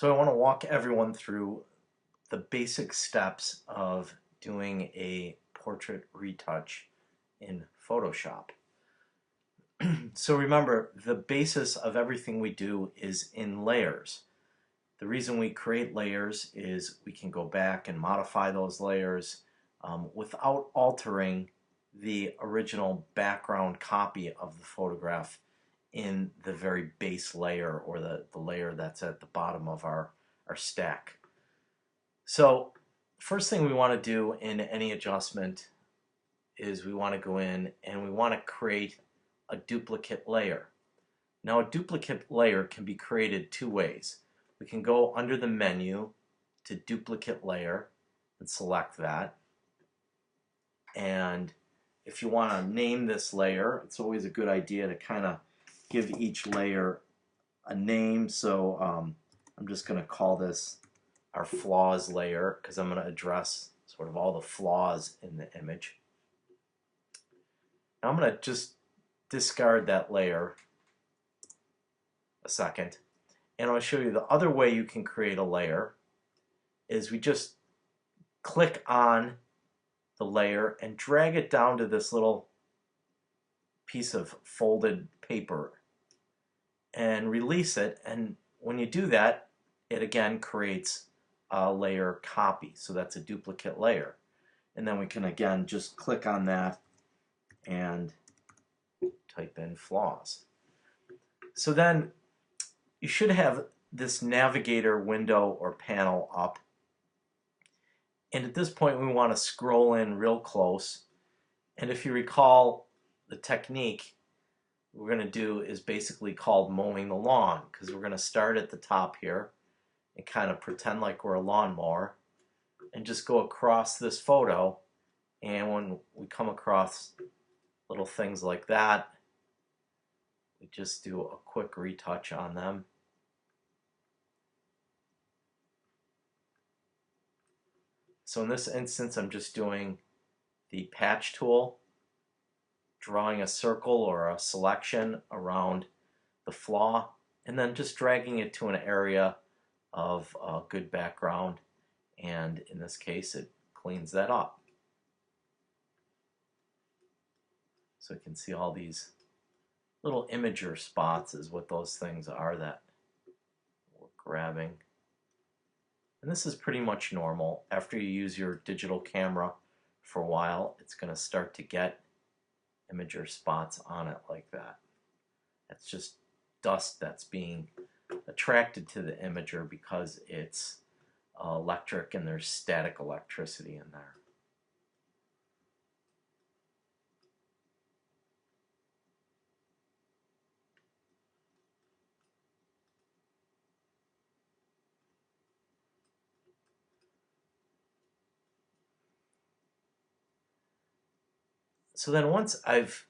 So I want to walk everyone through the basic steps of doing a portrait retouch in Photoshop. So remember, the basis of everything we do is in layers. The reason we create layers is we can go back and modify those layers without altering the original background copy of the photograph in the very base layer, or the layer that's at the bottom of our stack. So first thing we want to do in any adjustment is we want to go in and we want to create a duplicate layer. Now a duplicate layer can be created two ways. We can go under the menu to duplicate layer and select that. And if you want to name this layer, it's always a good idea to kind of give each layer a name. So I'm just going to call this our flaws layer because I'm going to address sort of all the flaws in the image. Now I'm going to just discard that layer a second, and I'll show you the other way you can create a layer is we just click on the layer and drag it down to this little piece of folded paper and release it, and when you do that, it again creates a layer copy. So that's a duplicate layer, and then we can again just click on that and type in flaws. So then you should have this navigator window or panel up, and at this point we want to scroll in real close, and if you recall, the technique we're going to do is basically called mowing the lawn, because we're going to start at the top here and kind of pretend like we're a lawnmower and just go across this photo, and when we come across little things like that, we just do a quick retouch on them. So in this instance I'm just doing the patch tool, drawing a circle or a selection around the flaw, and then just dragging it to an area of good background, and in this case it cleans that up. So you can see all these little imager spots is what those things are that we're grabbing. And this is pretty much normal. After you use your digital camera for a while, it's going to start to get imager spots on it like that. That's just dust that's being attracted to the imager because it's electric and there's static electricity in there. So then once I've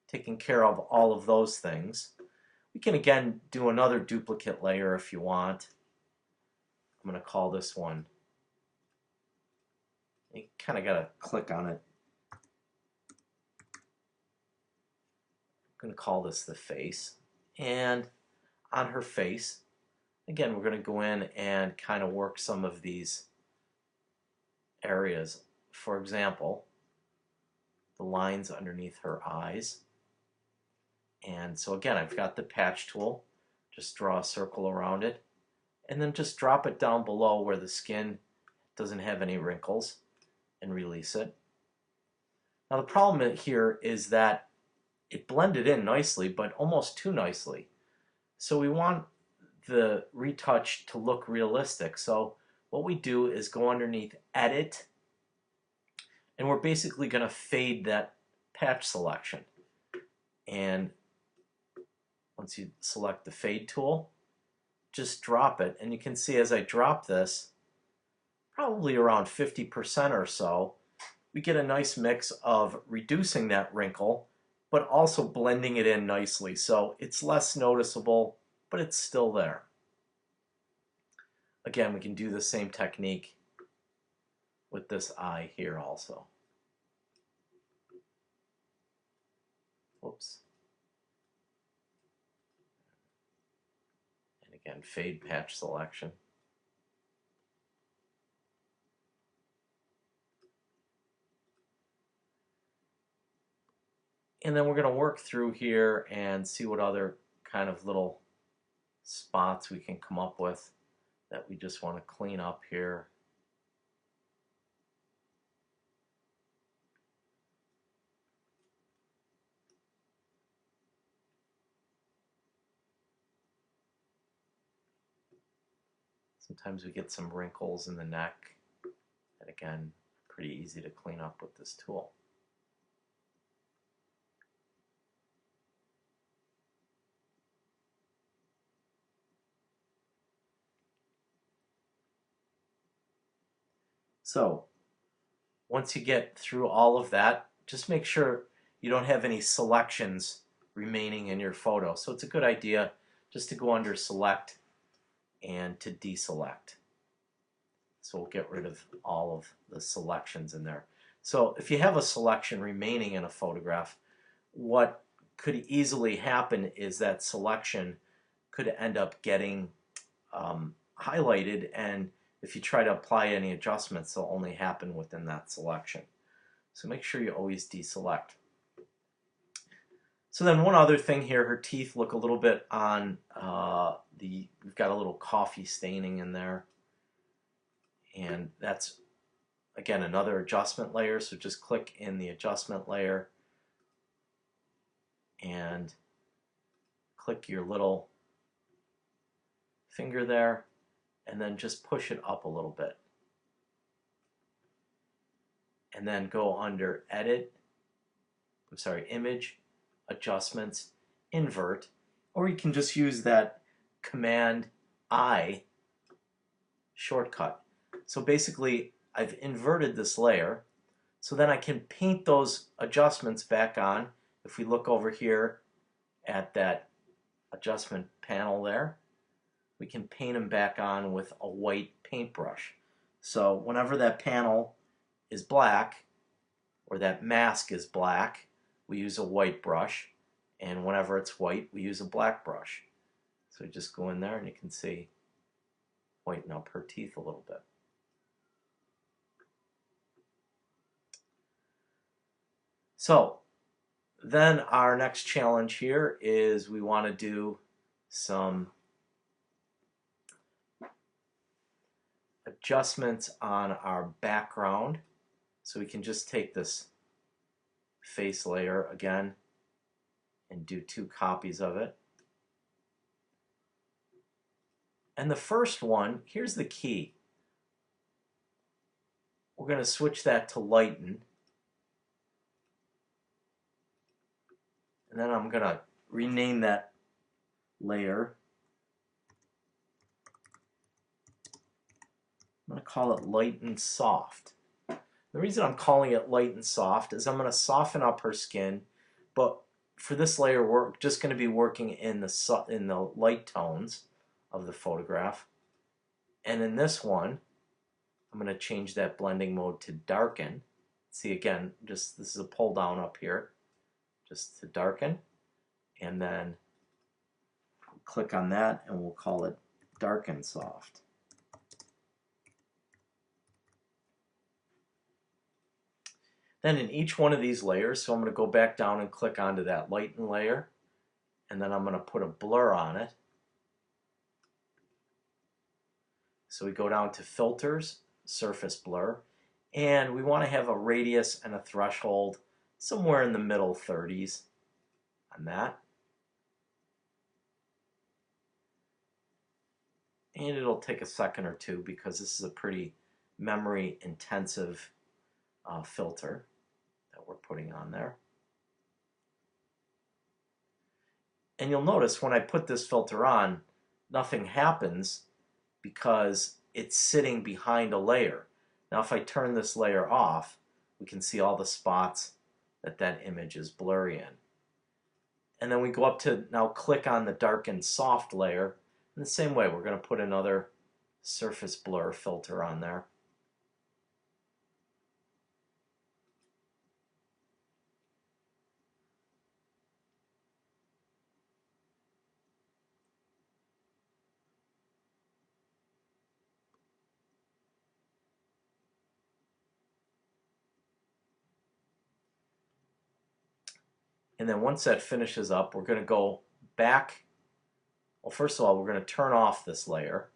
taken care of all of those things, we can again do another duplicate layer if you want. I'm going to call this one. You kind of got to click on it. I'm going to call this the face. And on her face, again, we're going to go in and kind of work some of these areas. For example, the lines underneath her eyes. And so again, I've got the patch tool. Just draw a circle around it, and then just drop it down below where the skin doesn't have any wrinkles and release it. Now the problem here is that it blended in nicely, but almost too nicely. So we want the retouch to look realistic. So what we do is go underneath Edit, and we're basically going to fade that patch selection. And once you select the fade tool, just drop it, and you can see as I drop this, probably around 50% or so, we get a nice mix of reducing that wrinkle but also blending it in nicely, so it's less noticeable, but it's still there. Again, we can do the same technique with this eye here also. Whoops. And Again, fade patch selection. And then we're going to work through here and see what other kind of little spots we can come up with that we just want to clean up here. Sometimes we get some wrinkles in the neck that, again, pretty easy to clean up with this tool. So once you get through all of that, just make sure you don't have any selections remaining in your photo. So it's a good idea just to go under select and to deselect. So we'll get rid of all of the selections in there. So if you have a selection remaining in a photograph, what could easily happen is that selection could end up getting highlighted, and if you try to apply any adjustments, they'll only happen within that selection. So make sure you always deselect. So then one other thing here, her teeth look a little bit on we've got a little coffee staining in there. And that's, again, another adjustment layer. So just click in the adjustment layer and click your little finger there, and then just push it up a little bit. And then go under Image, Adjustments, Invert, or you can just use that Command I shortcut. So basically, I've inverted this layer, so then I can paint those adjustments back on. If we look over here at that adjustment panel there, we can paint them back on with a white paintbrush. So whenever that panel is black, or that mask is black, we use a white brush, and whenever it's white, we use a black brush. So just go in there and you can see whiten up her teeth a little bit. So then our next challenge here is we want to do some adjustments on our background. So we can just take this face layer again and do 2 copies of it. And the first one, here's the key. We're going to switch that to lighten. And then I'm going to rename that layer. I'm going to call it light and soft. The reason I'm calling it light and soft is I'm going to soften up her skin, but for this layer we're just going to be working in the light tones of the photograph. And in this one, I'm going to change that blending mode to darken. See, again, just this is a pull down up here, just to darken, and then click on that and we'll call it darken soft. Then in each one of these layers, so I'm going to go back down and click onto that lighten layer, and then I'm going to put a blur on it. So we go down to filters, surface blur, and we want to have a radius and a threshold somewhere in the middle 30s on that. And it'll take a second or two because this is a pretty memory intensive filter that we're putting on there. And you'll notice when I put this filter on, nothing happens because it's sitting behind a layer. Now if I turn this layer off, we can see all the spots that image is blurry in. And then we go up to now click on the darken soft layer. In the same way, we're going to put another surface blur filter on there. And then once that finishes up, we're going to go back. Well, first of all, we're going to turn off this layer.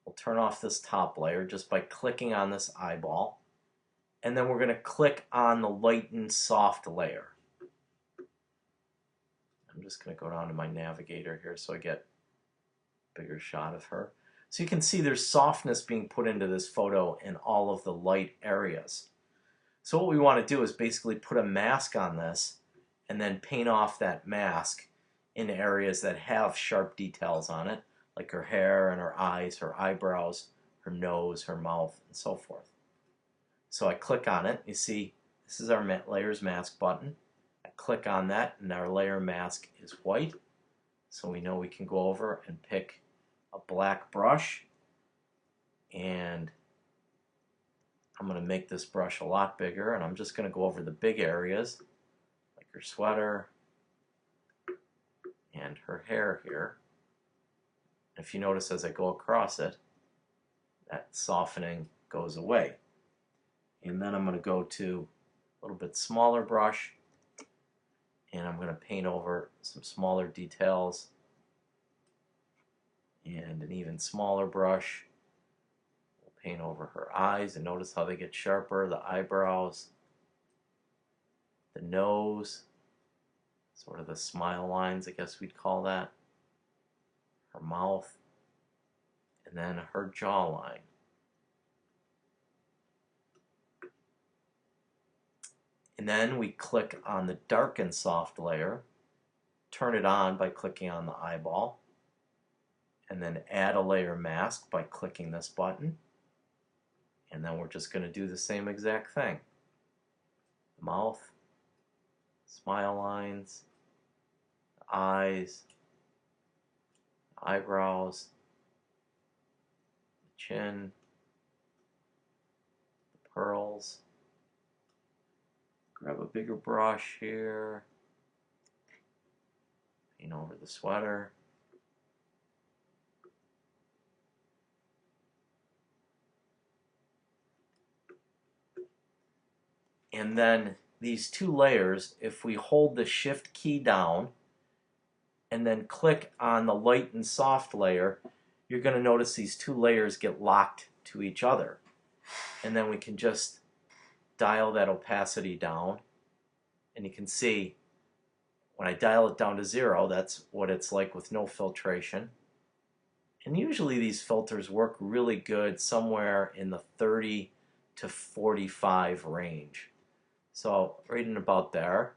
We'll turn off this top layer just by clicking on this eyeball. And then we're going to click on the lighten soft layer. I'm just going to go down to my navigator here so I get a bigger shot of her. So you can see there's softness being put into this photo in all of the light areas. So what we want to do is basically put a mask on this and then paint off that mask in areas that have sharp details on it, like her hair and her eyes, her eyebrows, her nose, her mouth, and so forth. So I click on it. You see, this is our layers mask button. I click on that, and our layer mask is white. So we know we can go over and pick a black brush, and I'm going to make this brush a lot bigger, and I'm just going to go over the big areas, like her sweater and her hair here. If you notice as I go across it, that softening goes away. And then I'm going to go to a little bit smaller brush, and I'm going to paint over some smaller details, and an even smaller brush. We'll paint over her eyes, and notice how they get sharper, the eyebrows, the nose, sort of the smile lines, I guess we'd call that, her mouth, and then her jawline. And then we click on the darken soft layer, turn it on by clicking on the eyeball, and then add a layer mask by clicking this button. And then we're just going to do the same exact thing. The mouth, smile lines, the eyes, the eyebrows, the chin, the pearls. Grab a bigger brush here, paint over the sweater. And then these two layers, if we hold the shift key down and then click on the light and soft layer, you're going to notice these two layers get locked to each other. And then we can just dial that opacity down, and you can see when I dial it down to 0, that's what it's like with no filtration. And usually these filters work really good somewhere in the 30 to 45 range. So right in about there,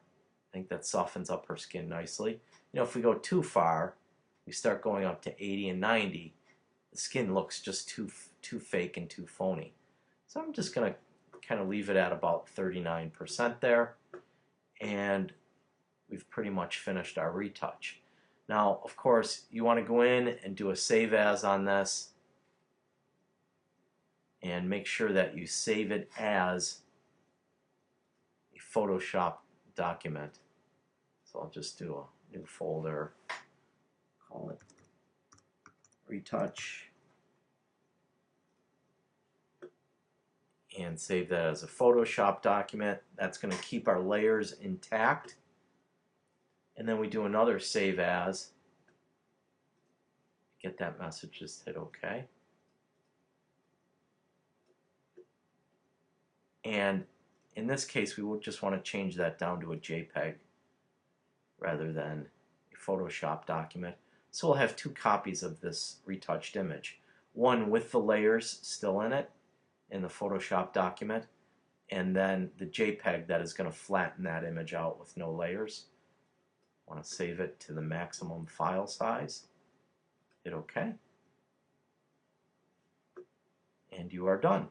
I think that softens up her skin nicely. You know, if we go too far, we start going up to 80 and 90, the skin looks just too fake and too phony. So I'm just going to kind of leave it at about 39% there, and we've pretty much finished our retouch. Now, of course, you want to go in and do a save as on this, and make sure that you save it as a Photoshop document. So I'll just do a new folder, call it retouch, and save that as a Photoshop document. That's going to keep our layers intact. And then we do another save as. Get that message, just hit OK. And in this case, we would just want to change that down to a JPEG rather than a Photoshop document. So we'll have two copies of this retouched image. One with the layers still in it, in the Photoshop document, and then the JPEG that is going to flatten that image out with no layers. I want to save it to the maximum file size. Hit OK. And you are done.